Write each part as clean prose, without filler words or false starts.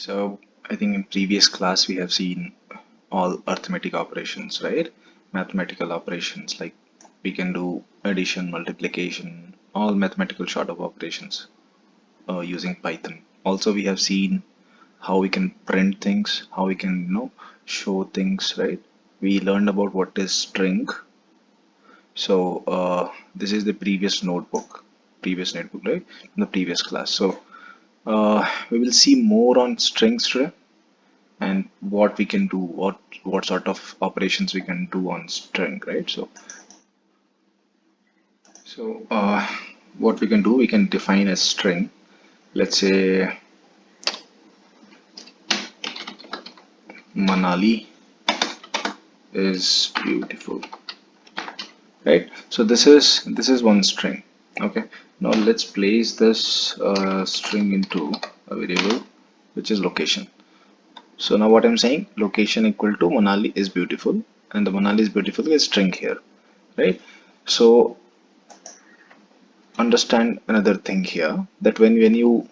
So I think in previous class we have seen all arithmetic operations, right? Mathematical operations like we can do addition, multiplication, all mathematical sort of operations using Python. Also, we have seen how we can print things, how we can show things, right? We learned about what is string. So this is the previous notebook, right? In the previous class. So we will see more on strings today and what we can do, what sort of operations we can do on string, right? So what we can do, we can define a string. Let's say Manali is beautiful, right? So this is one string. Okay, now let's place this string into a variable which is location. So now what I'm saying, location equal to Manali is beautiful, and the Manali is beautiful is string here, right? So understand another thing here, that when you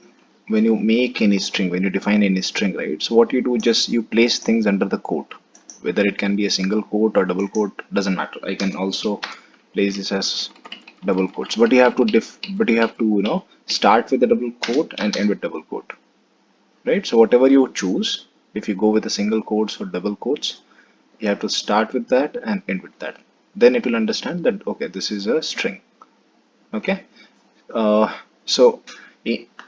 make any string, when you define any string, right? So what you do, just you place things under the quote, whether it can be a single quote or double quote, doesn't matter. I can also place this as double quotes, but you have to start with the double quote and end with double quote, right? So whatever you choose, if you go with a single quotes or double quotes, you have to start with that and end with that. Then it will understand that okay, this is a string. Okay. uh, so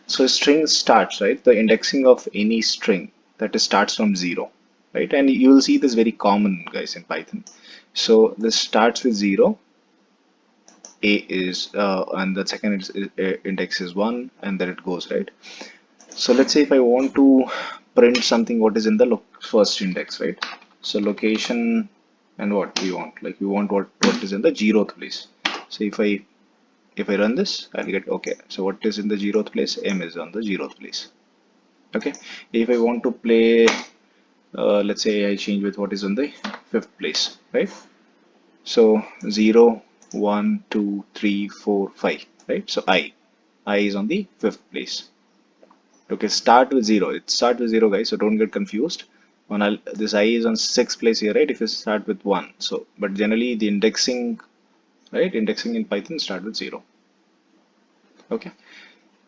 so string starts, right? The indexing of any string, that is starts from 0, right? And you will see this very common, guys, in Python. So this starts with 0. A is and the second index is 1, and then it goes, right? So let's say if I want to print something what is in the first index, right? So location, and what we want, like we want what is in the 0th place. So if I run this, I'll get okay. So what is in the 0th place? M is on the 0th place. Okay. If I want to play, let's say I change with what is on the 5th place, right? So 0, 1, 2, 3, 4, 5, right? So I is on the 5th place. Okay, start with 0. It start with 0, guys. So don't get confused. This I is on 6th place here, right? If you start with 1. So, but generally the indexing, right? Indexing in Python start with 0. Okay.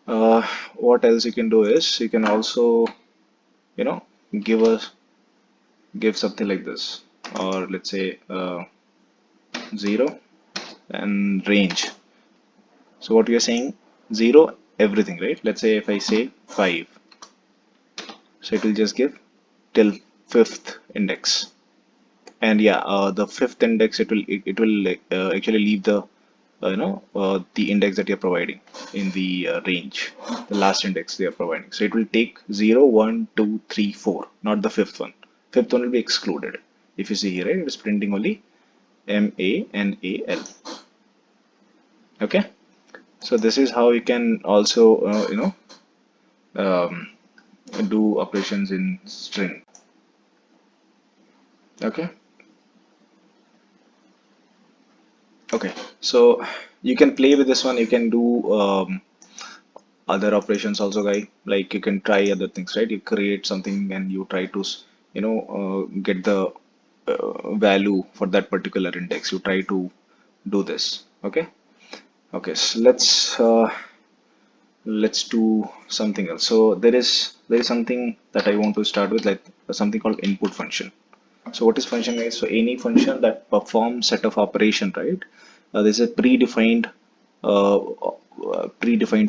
uh, what else you can do is you can also you know give us give something like this, or let's say 0 and range. So what we are saying, 0 everything, right? Let's say if I say 5, so it will just give till 5th index. And yeah, the 5th index, it will like, actually leave the index that you're providing in the range, the last index they are providing. So it will take 0, 1, 2, 3, 4, not the fifth one. Fifth one will be excluded. If you see here, right, it is printing only MANAL. Okay, so this is how you can also um, do operations in string. Okay. Okay, so you can play with this one. You can do other operations also, guy. Like you can try other things, right? You create something and you try to get the value for that particular index. You try to do this. Okay. Okay, so let's do something else. So there is something that I want to start with, like something called input function. So what is function, is, so any function that performs set of operation, right? There's a predefined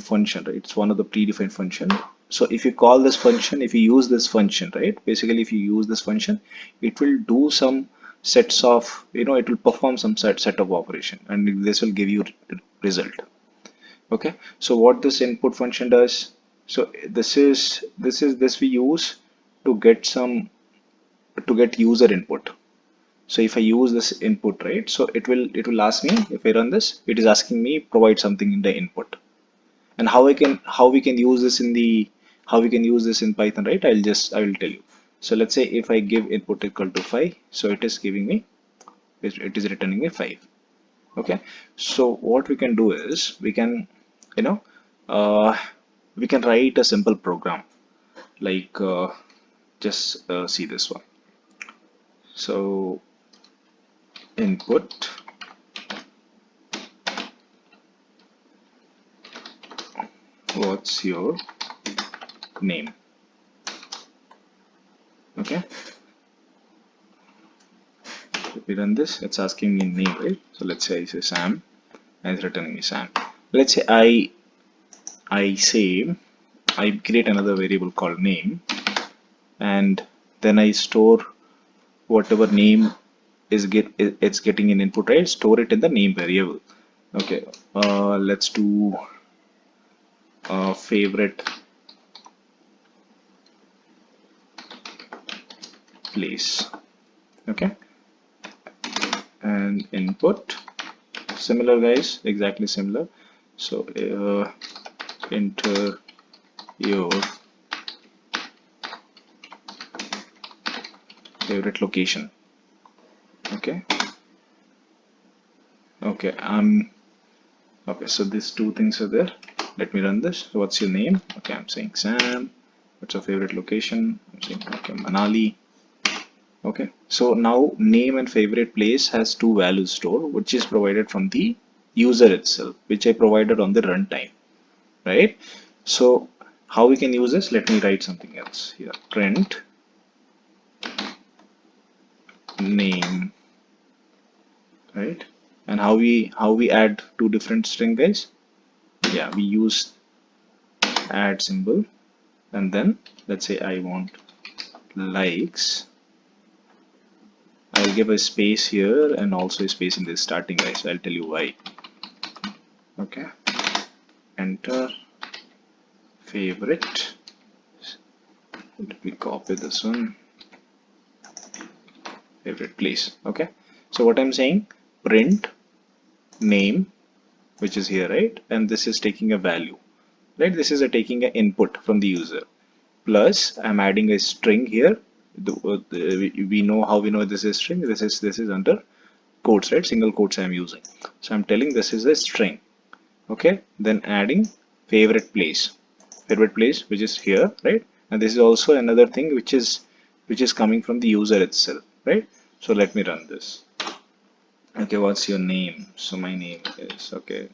function, right? It's one of the predefined function. So if you call this function, if you use this function, right? Basically, if you use this function, it will do some sets of, it will perform some set of operation, and this will give you result. Okay. So what this input function does? So this we use to get user input. So if I use this input, right, so it will ask me, if I run this, it is asking me provide something in the input. And how we can use this in Python, right? I will tell you. So let's say if I give input equal to 5, so it is returning me 5. Okay. So what we can do is we can you know uh, we can write a simple program. like just see this one. So input, what's your name? Okay, if we run this, it's asking me name, right? So let's say I say Sam, and it's returning me Sam. Let's say I say I create another variable called name, and then I store whatever name it's getting in input, right? Store it in the name variable. Okay, let's do favorite place. Okay, and input similar, guys, exactly similar. So enter your favorite location. Okay, okay, okay, so these two things are there. Let me run this. So what's your name? Okay, I'm saying Sam. What's your favorite location? I'm saying okay, Manali. Okay, so now name and favorite place has two values stored, which is provided from the user itself, which I provided on the runtime, right? So how we can use this? Let me write something else here. Print name, right? And how we add two different string, guys? Yeah, we use add symbol, and then let's say I want likes. I'll give a space here and also a space in this starting, guys. So I'll tell you why. Okay, enter favorite. Let me copy this one. Favorite place. Okay, so what I'm saying, print name, which is here, right? And this is taking a value, right? This is a taking an input from the user. Plus, I'm adding a string here. We know how we know this is string. This is under quotes, right? Single quotes I'm using. So I'm telling this is a string. Okay, then adding favorite place, which is here, right? And this is also another thing which is coming from the user itself, right? So let me run this. Okay, what's your name? So my name is okay.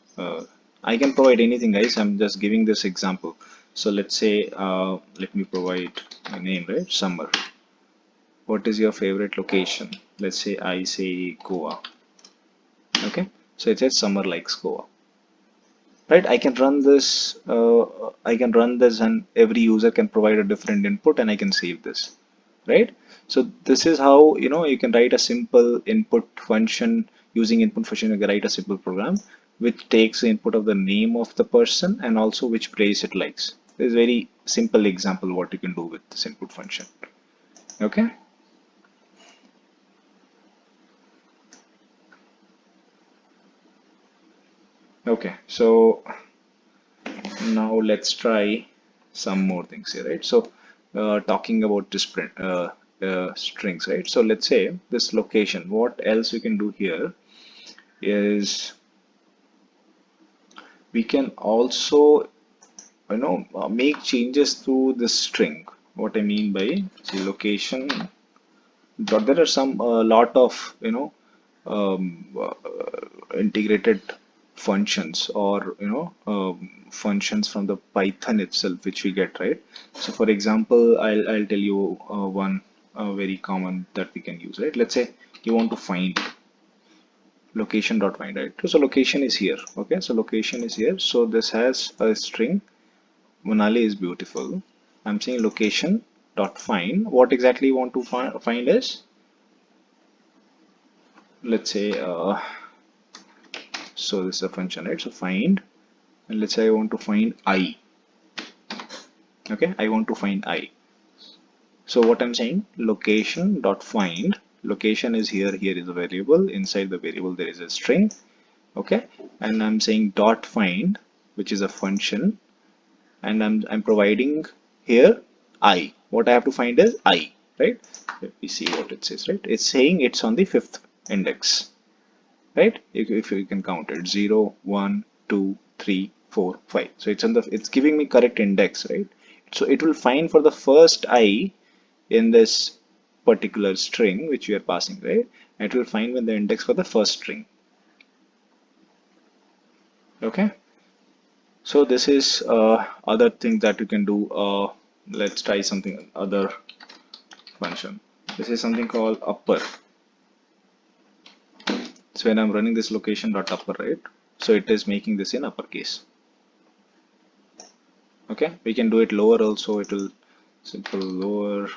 I can provide anything, guys. I'm just giving this example. So let's say let me provide my name, right? Summer. What is your favorite location? Let's say I say Goa. Okay, so it says Summer likes Goa, right? I can run this and every user can provide a different input and I can save this, right? So this is how you can write a simple input function. Using input function, you can write a simple program which takes the input of the name of the person and also which place it likes. This is very simple example what you can do with this input function. Okay, okay, so now let's try some more things here, right? So talking about this strings, right? So let's say this location. What else we can do here is we can also make changes to this string. What I mean by see location dot, there are some lot of integrated functions or functions from the Python itself which we get, right? So for example, I'll tell you one very common that we can use, right? Let's say you want to find location dot find, right? So location is here. Okay, so location is here. So this has a string. Manali is beautiful. I'm saying location dot find. What exactly you want to find is, let's say so this is a function, right? So find, and let's say I want to find I. Okay, I want to find I. So what I'm saying, location dot find. Location is here. Here is a variable. Inside the variable there is a string. Okay, and I'm saying dot find, which is a function, and I'm providing here I. What I have to find is I, right? Let me see what it says, right? It's saying it's on the fifth index, right? If you can count it, 0, 1, 2, 3, 4, 5. So it's giving me correct index, right? So it will find for the first I in this particular string which we are passing, right? It will find when the index for the first string. Okay. So this is other thing that you can do. Let's try something other function. This is something called upper. So when I'm running this location dot upper, right? So it is making this in uppercase. Okay, we can do it lower also. It will simple lower.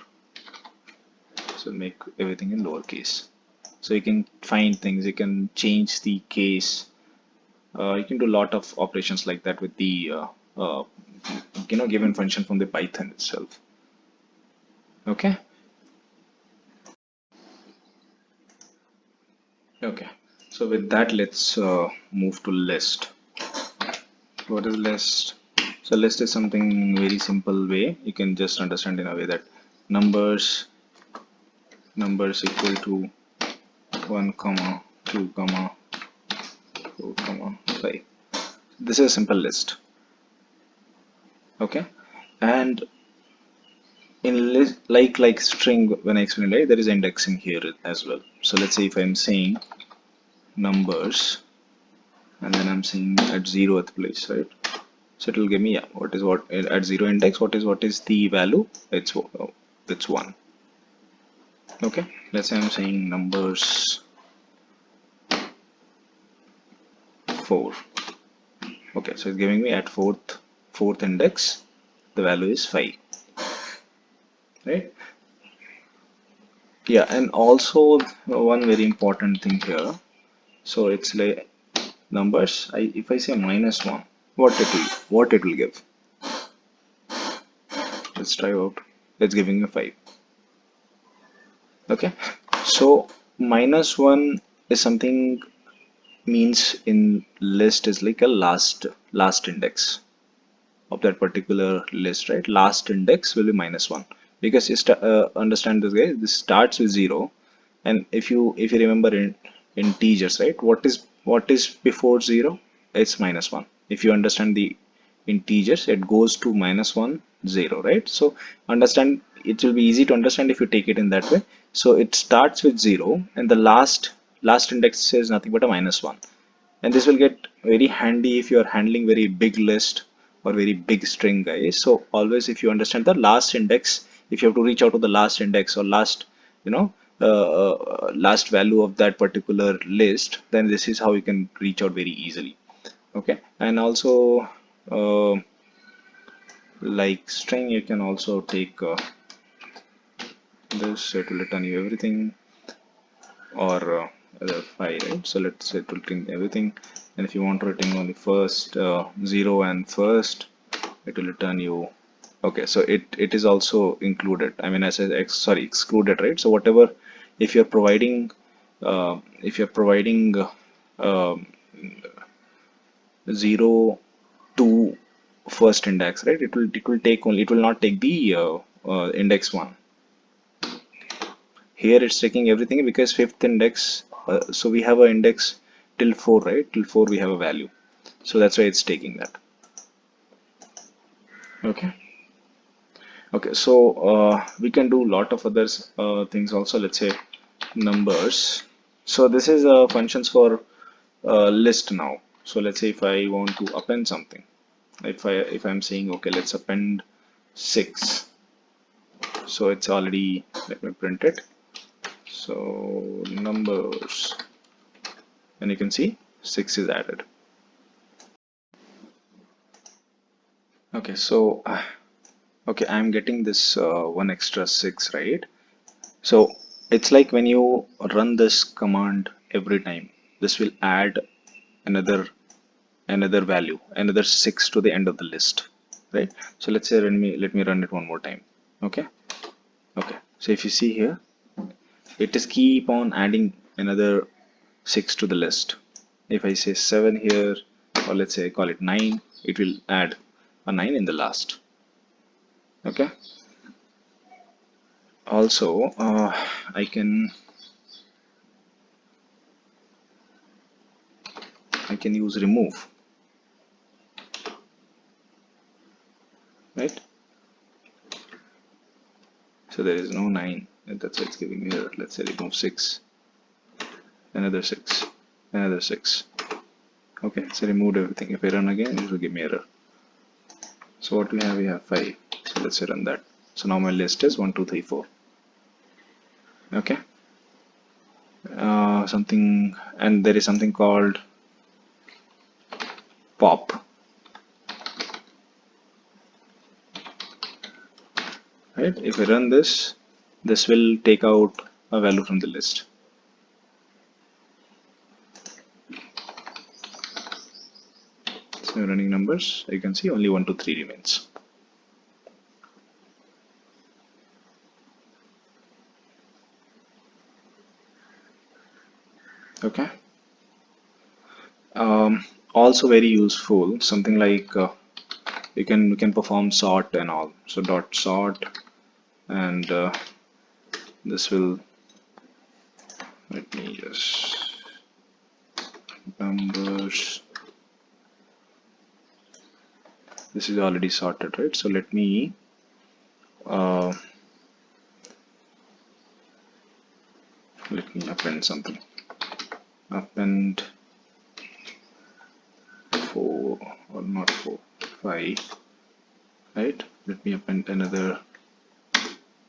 So make everything in lowercase. So you can find things. You can change the case. You can do a lot of operations like that with the uh, given function from the Python itself. Okay. Okay. So with that, let's move to list. What is list? So list is something very simple way. You can just understand in a way that numbers equal to 1 comma 2 comma 4 comma 5. This is a simple list. Okay. And in list like string, when I explain, right, there is indexing here as well. So let's say if I'm saying numbers and then I'm saying at 0th place, right? So it will give me, yeah, what is what at 0 index, what is the value? It's 1. Okay, let's say I'm saying numbers 4. Okay, so it's giving me at fourth index the value is 5, right? Yeah, and also one very important thing here. So it's like numbers. If I say -1, what it will give? Let's try out. It's giving me 5. Okay, so -1 is something, means in list is like a last index of that particular list, right? Last index will be -1 because you understand this, guys. This starts with 0, and if you remember in integers, right? What is before 0? It's -1. If you understand the integers, it goes to -1 0, right? So understand, it will be easy to understand if you take it in that way. So it starts with 0, and the last index is nothing but a -1, and this will get very handy if you are handling very big list or very big string, guys. So always, if you understand the last index, if you have to reach out to the last index or last, last value of that particular list, then this is how you can reach out very easily. Okay, and also uh, like string, you can also take this. It will return you everything, or other 5, right? So let's say it will return everything, and if you want to return only first 0 and first, it will return you. Okay, so it is also included. I mean, I said excluded, right? So whatever, if you're providing if you're providing 0 to first index, right? It will not take the index 1. Here it's taking everything because fifth index, so we have an index till 4, right? Till 4 we have a value. So that's why it's taking that. Okay. Okay, so we can do a lot of other things also. Let's say numbers. So this is functions for list now. So let's say if I want to append something, if I'm saying, okay, let's append 6. So it's already, let me print it. So numbers, and you can see 6 is added. Okay, so okay, I'm getting this one extra 6, right? So it's like when you run this command every time, this will add another value, another 6 to the end of the list, right? So let's say let me run it one more time. Okay, okay. So if you see here, it is keep on adding another 6 to the list. If I say 7 here, or let's say I call it 9, it will add a 9 in the last. Okay. Also, I can use remove, right? So there is no 9, and that's why it's giving me error. Let's say remove 6, another 6, another 6. Okay, so removed everything. If I run again, it will give me error. So what we have? We have 5. So let's run that. So now my list is 1, 2, 3, 4. Okay. Something, and there is something called pop. Right? If I run this, this will take out a value from the list. So running numbers, you can see only 1, 2, 3 remains. Okay. Also very useful, something like we can perform sort and all. So dot sort, and this will, let me just, numbers, this is already sorted, right? So let me append something, append 4, or not 4, 5, right? Let me append another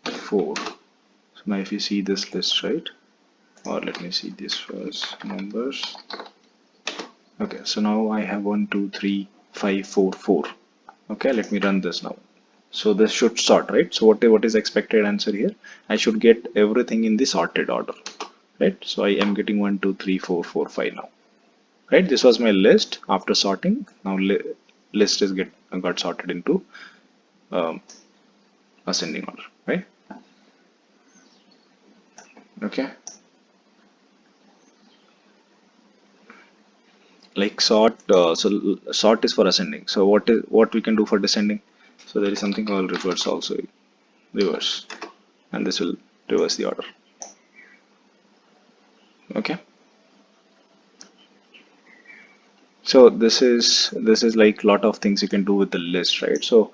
4. So now if you see this list, right, or let me see this first, numbers. Okay, so now I have 1, 2, 3, 5, 4, 4. Okay, let me run this now. So this should sort, right? So what is expected answer here? I should get everything in the sorted order, right? So I am getting 1, 2, 3, 4, 4, 5 now, right? This was my list after sorting. Now list is got sorted into um, ascending order, right? Okay. Like sort, so sort is for ascending. So what we can do for descending? So there is something called reverse also, reverse, and this will reverse the order. Okay. So this is like lot of things you can do with the list, right? So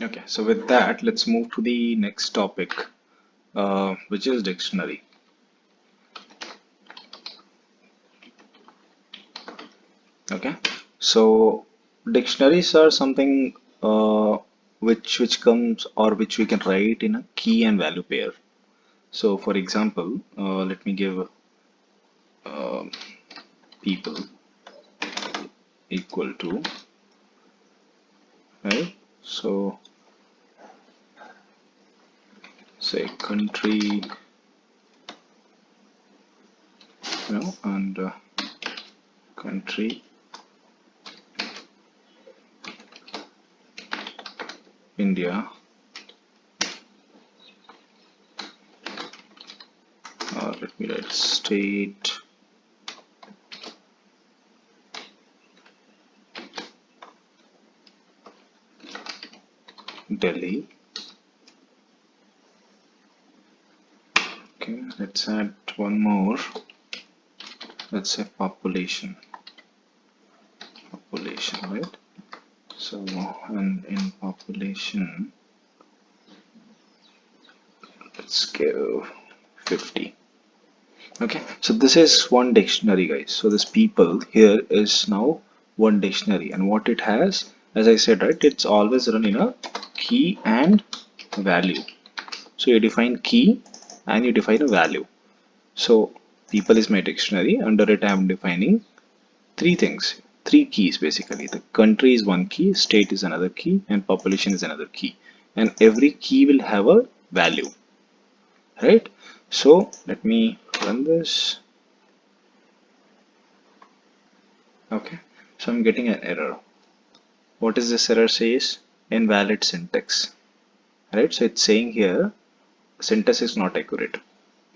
okay, so with that, let's move to the next topic, which is dictionary. Okay, so dictionaries are something which comes, or which we can write in a key and value pair. So for example, let me give uh, people equal to, right? So say country, and country India, or let me write state Delhi. Okay, let's add one more. Let's say population, right? So, and in population, let's go 50. Okay, so this is one dictionary, guys. So this people here is now one dictionary, and what it has, as I said, right, it's always run in a key and value. So you define key and you define a value. So people is my dictionary. Under it, I am defining three things, three keys basically. The country is one key, state is another key, and population is another key. And every key will have a value, right? So let me run this. Okay, so I'm getting an error. What is this error says? Invalid syntax, right? So it's saying here syntax is not accurate.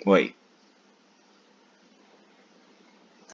Why?